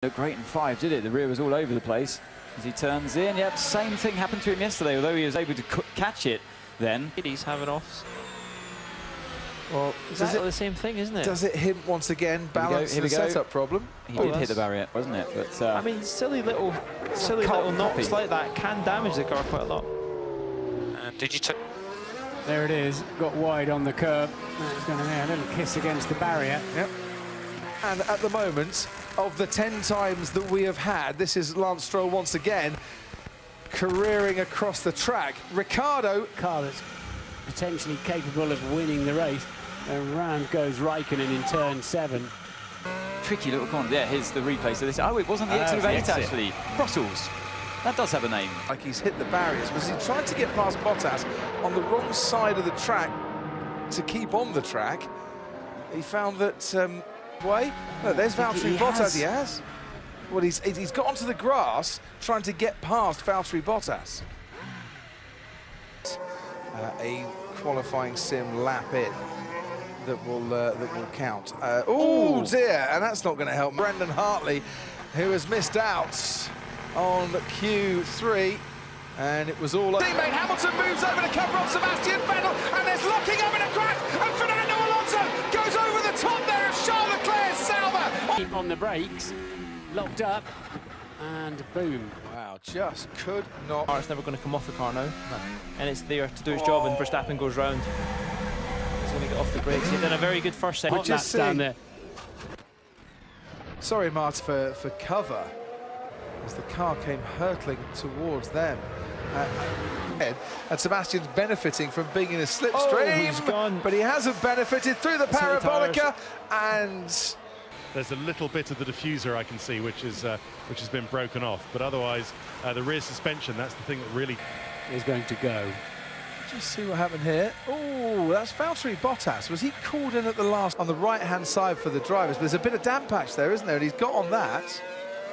Looked great in 5, did it? The rear was all over the place as he turns in. Yep, same thing happened to him yesterday, although he was able to catch it then. He's having offs. Well, Exactly the same thing, isn't it? does it hint once again balance the setup problem? He did hit the barrier, wasn't it? But I mean, silly little knocks like that can damage the car quite a lot. Did you take? There it is, got wide on the curb. Now it's going to be a little kiss against the barrier. Yep. And at the moment, of the 10 times that we have had, this is Lance Stroll once again careering across the track. Ricciardo, Car that's potentially capable of winning the race. And round goes Raikkonen in turn 7. tricky little corner. Yeah, here's the replay. So this, oh, it wasn't the exit of 8 actually. Brussels. That does have a name. like he's hit the barriers, because he tried to get past Bottas on the wrong side of the track to keep on the track. He found that there's Valtteri Bottas. He has. Well, he's got onto the grass trying to get past Valtteri Bottas. A qualifying sim lap in that will count. Oh dear, and that's not going to help Brendan Hartley, who has missed out on Q3, and it was all over. Teammate Hamilton moves over to cover off Sebastian Vettel, and there's locking up in a crash, and Fernando Alonso goes over the top there of Charles Leclerc's Sauber. Keep on the brakes, locked up, and boom. Wow, just could not. It's never going to come off the car now. And it's there to do his job, and Verstappen goes round. He's going to get off the brakes. He's done a very good first second. We're just down there. Sorry, Marta, for cover, as the car came hurtling towards them. And Sebastian's benefiting from being in a slipstream, he's gone. but he hasn't benefited through the parabolica, and there's a little bit of the diffuser I can see which has been broken off, but otherwise the rear suspension, that's the thing that really is going to go. just see what happened here. Oh, that's Valtteri Bottas. Was he called in at the last on the right-hand side for the drivers? But there's a bit of damp patch there, isn't there? And he's got on that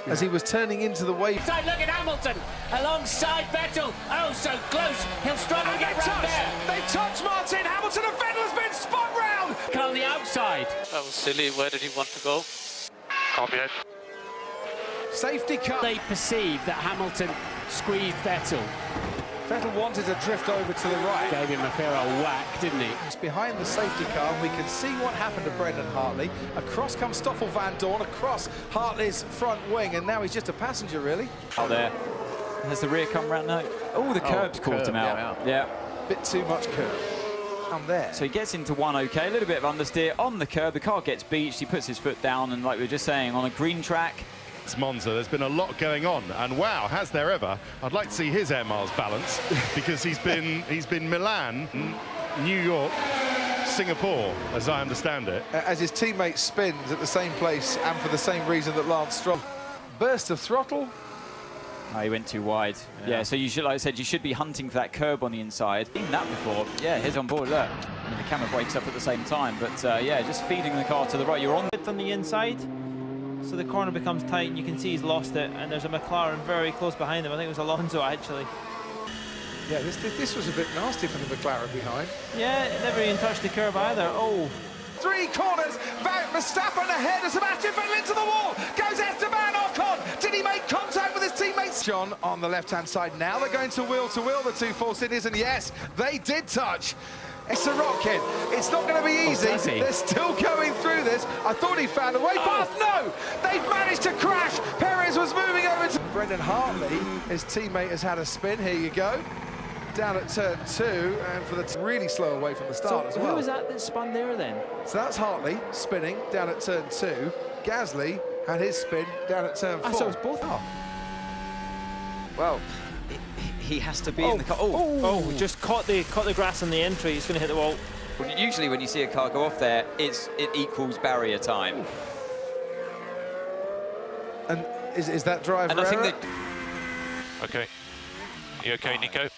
as he was turning into the wave. Look at Hamilton alongside Vettel. Oh, so close. He'll struggle to get round there. They touch Martin. Hamilton and Vettel has been spun round. On the outside. That was silly. Where did he want to go? Copy it. Safety car. They perceive that Hamilton squeezed Vettel. Vettel wanted to drift over to the right. Gave him a fair old whack, didn't he? It's behind the safety car, and we can see what happened to Brendan Hartley. Across comes Stoffel Van Dorn, across Hartley's front wing, and now he's just a passenger, really. Out there. Has the rear come round now? Oh, the curb's caught him out. Yeah. Bit too much curb. Down there. So he gets into one okay, a little bit of understeer on the curb. The car gets beached, he puts his foot down, and like we were just saying, on a green track, it's Monza. There's been a lot going on, and wow, has there ever. I'd like to see his air miles balance, because he's been Milan, New York, Singapore, as I understand it. As his teammate spins at the same place and for the same reason that Lance Stroll. Burst of throttle. oh, he went too wide. Yeah, so you should, like I said, you should be hunting for that curb on the inside. Seen that before. Yeah, he's on board, look. I mean, the camera breaks up at the same time, but yeah, just feeding the car to the right. You're on. It's on the inside, so the corner becomes tight, and you can see he's lost it, and there's a McLaren very close behind him. I think it was Alonso, actually. Yeah, this was a bit nasty from the McLaren behind. Yeah, it never even touched the curb either. Oh. 3 corners, Verstappen ahead of Sebastian Vettel into the wall, goes Esteban Ocon, did he make contact with his teammates? John on the left-hand side, now they're going to wheel, the two Force Indians, and yes, they did touch. It's a Sorokin, it's not going to be easy, they're still going through this. I thought he found a way past, no! They've managed to crash, Perez was moving over to Brendan Hartley, his teammate has had a spin, here you go. Down at turn 2, and for the really slow away from the start as well. Who was that spun there then? So that's Hartley spinning down at turn 2. Gasly had his spin down at turn 4. So it's both up. Well, he has to be in the car. Oh, just caught the grass on the entry. He's going to hit the wall. Usually when you see a car go off there, it equals barrier time. And is that driver And I think error? that... Okay. You okay, Nico?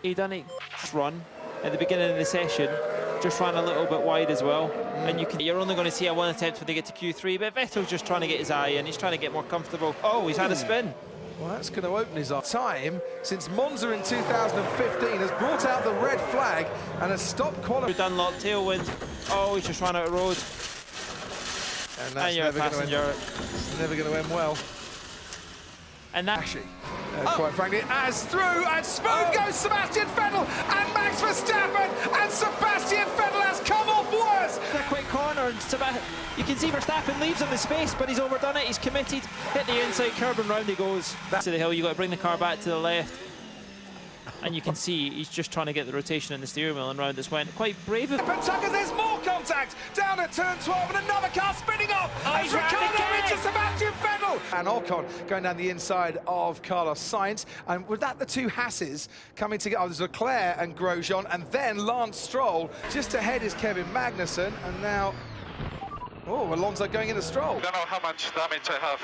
He done it just run at the beginning of the session, just ran a little bit wide as well, and you're only going to see a one attempt when they get to Q3, but Vettel's just trying to get his eye in, he's trying to get more comfortable. Oh, he's had a spin. Well, that's going to open his time, since Monza in 2015 has brought out the red flag and has stopped qualifying. Dunlop tailwind. Oh, he's just run out of road. And that's you're a never going to end well. And that Actually, quite frankly, as through, and smooth goes Sebastian Vettel, and Max Verstappen, and Sebastian Vettel has come off worse. a quick corner, and you can see Verstappen leaves him the space, but he's overdone it. He's committed, hit the inside curb, and round he goes. Back to the hill, you got to bring the car back to the left. And you can see he's just trying to get the rotation in the steering wheel, and round this went. Quite brave. But Tucker, there's more contact down at turn 12, and another car spinning off. He's round again. Into Sebastian Vettel. And Ocon going down the inside of Carlos Sainz. And with that, the two Hasses coming together. There's Leclerc and Grosjean, and then Lance Stroll. Just ahead is Kevin Magnussen, and now, Alonso going into Stroll. I don't know how much damage I have.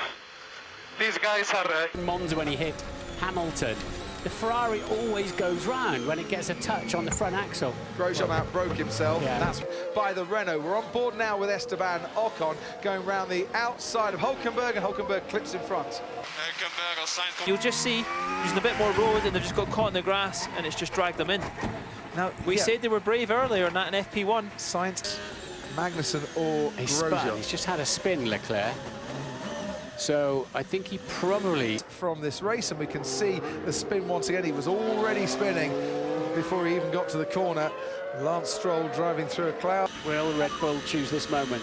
These guys are... Monza when he hit Hamilton. The Ferrari always goes round when it gets a touch on the front axle. Grosjean outbroke himself, Yeah. and that's by the Renault. We're on board now with Esteban Ocon going round the outside of Hulkenberg, and Hulkenberg clips in front. You'll just see using a bit more road, and they've just got caught in the grass, and it's just dragged them in. Now, We said they were brave earlier in that in FP1. Sainz, Magnussen or He's spun. Grosjean. He's just had a spin, Leclerc. So I think he probably... From this race, and we can see the spin once again. He was already spinning before he even got to the corner. Lance Stroll driving through a cloud. Will Red Bull choose this moment?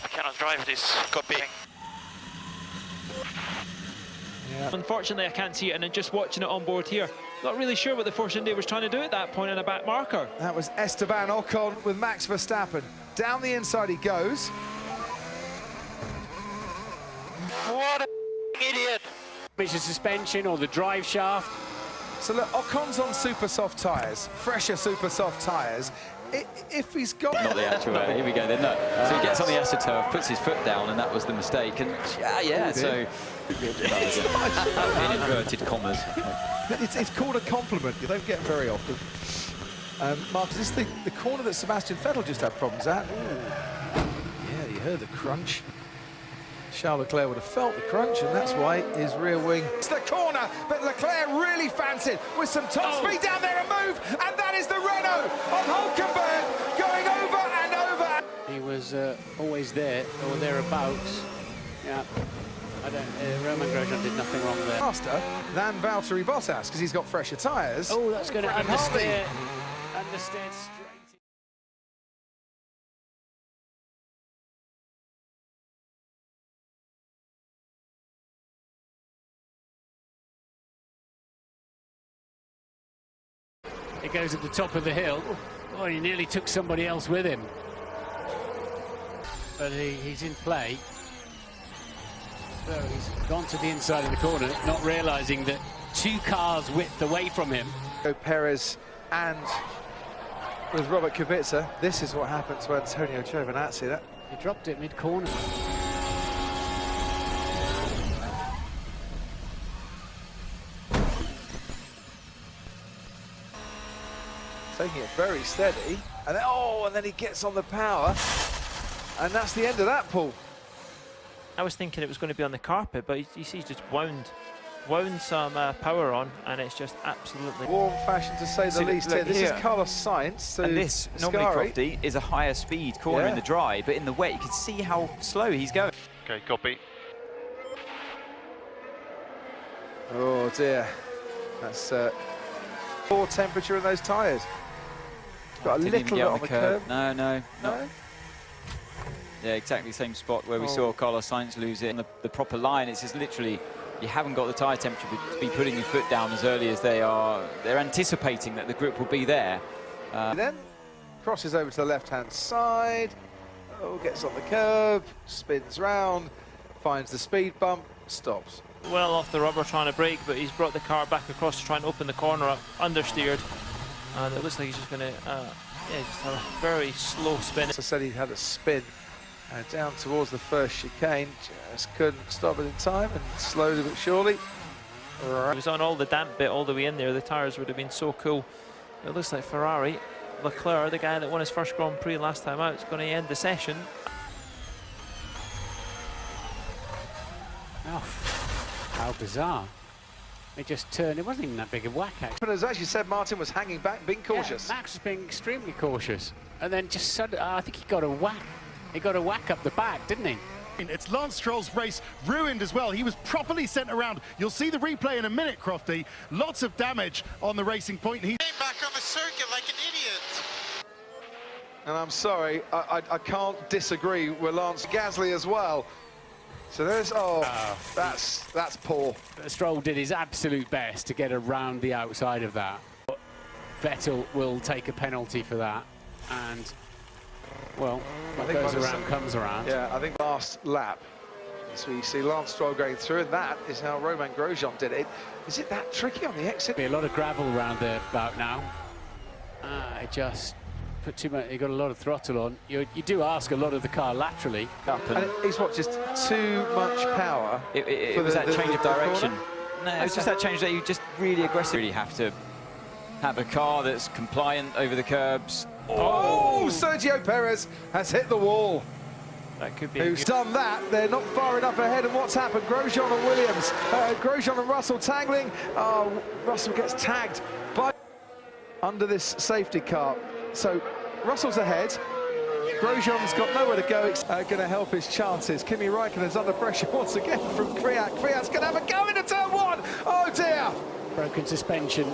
I cannot drive this. Copy. Yeah. Unfortunately, I can't see it, and then just watching it on board here, not really sure what the Force India was trying to do at that point in a back marker. That was Esteban Ocon with Max Verstappen. Down the inside he goes. What an idiot! It's the suspension or the drive shaft. So look, Ocon's on super soft tyres, fresher super soft tyres. If he's got... Not the actual, here we go then, look. So he gets on the AstroTurf, puts his foot down, and that was the mistake. And so... in inverted commas. It's called a compliment. You don't get them very often. Marcus, this is the corner that Sebastian Vettel just had problems at. Yeah, you heard the crunch. Charles Leclerc would have felt the crunch, and that's why his rear wing... It's the corner, but Leclerc really fancied with some top speed down there and move, and that is the Renault of Hulkenberg going over and over. He was always there, or thereabouts. Yeah. Roman Grosjean did nothing wrong there. Faster than Valtteri Bottas, because he's got fresher tyres. Oh, that's going to understeer. Understeered straight. He goes at the top of the hill. Oh, he nearly took somebody else with him. But he's in play. So he's gone to the inside of the corner, not realising that 2 cars width away from him. Perez and with Robert Kubica, this is what happened to Antonio Giovinazzi. He dropped it mid-corner. Taking it very steady, and then he gets on the power, and that's the end of that, Paul. I was thinking it was going to be on the carpet, but you see he's just wound some power on, and it's just absolutely... Warm fashion, to say the See, least. look This here. is Carlos Sainz. And this, normally, Ascari. Crofty, is a higher speed corner in the dry, but in the wet, you can see how slow he's going. Okay, copy. Oh dear, that's poor temperature in those tyres. Got a Didn't even little get bit on on the the curb. No. No? Yeah, exactly the same spot where we saw Carlos Sainz lose it on the proper line. It's just literally, you haven't got the tyre temperature to be putting your foot down as early as they are. They're anticipating that the grip will be there. Then crosses over to the left-hand side. Gets on the curb, spins round, finds the speed bump, stops. Well off the rubber trying to brake, but he's brought the car back across to try and open the corner up, understeered. And it looks like he's just going to, just have a very slow spin. As I said, he had a spin down towards the first chicane, just couldn't stop it in time, and slowly but surely. He was on all the damp bit all the way in there. The tyres would have been so cool. It looks like Ferrari, Leclerc, the guy that won his first Grand Prix last time out, is going to end the session. Oh, how bizarre. They just turned, it wasn't even that big a whack, actually. But as actually said, Martin was hanging back, being cautious. Yeah, Max was being extremely cautious. And then just suddenly, I think he got a whack He got a whack up the back, didn't he? It's Lance Stroll's race ruined as well. He was properly sent around. You'll see the replay in a minute, Crofty. Lots of damage on the Racing Point. He came back on the circuit like an idiot. And I'm sorry, I can't disagree with Lance Gasly as well. So there's, that's poor. Stroll did his absolute best to get around the outside of that. Vettel will take a penalty for that, and well, what goes around comes around. Yeah, I think last lap. So you see Lance Stroll going through, and that is how Romain Grosjean did it. Is it that tricky on the exit? Be a lot of gravel around there about now. It just put too much. You got a lot of throttle on. You do ask a lot of the car laterally. And it's what, just too much power? It was that change of direction. No, it's just that change that you just really aggressively have to have a car that's compliant over the curbs. Oh, Sergio Perez has hit the wall. That could be. Who's done that? They're not far enough ahead. And what's happened? Grosjean and Williams, Grosjean and Russell tangling. Russell gets tagged by under this safety car. So Russell's ahead. Grosjean's got nowhere to go. It's going to help his chances. Kimi Räikkönen's under pressure once again from Kvyat. Kvyat's going to have a go into turn one. Oh dear! Broken suspension.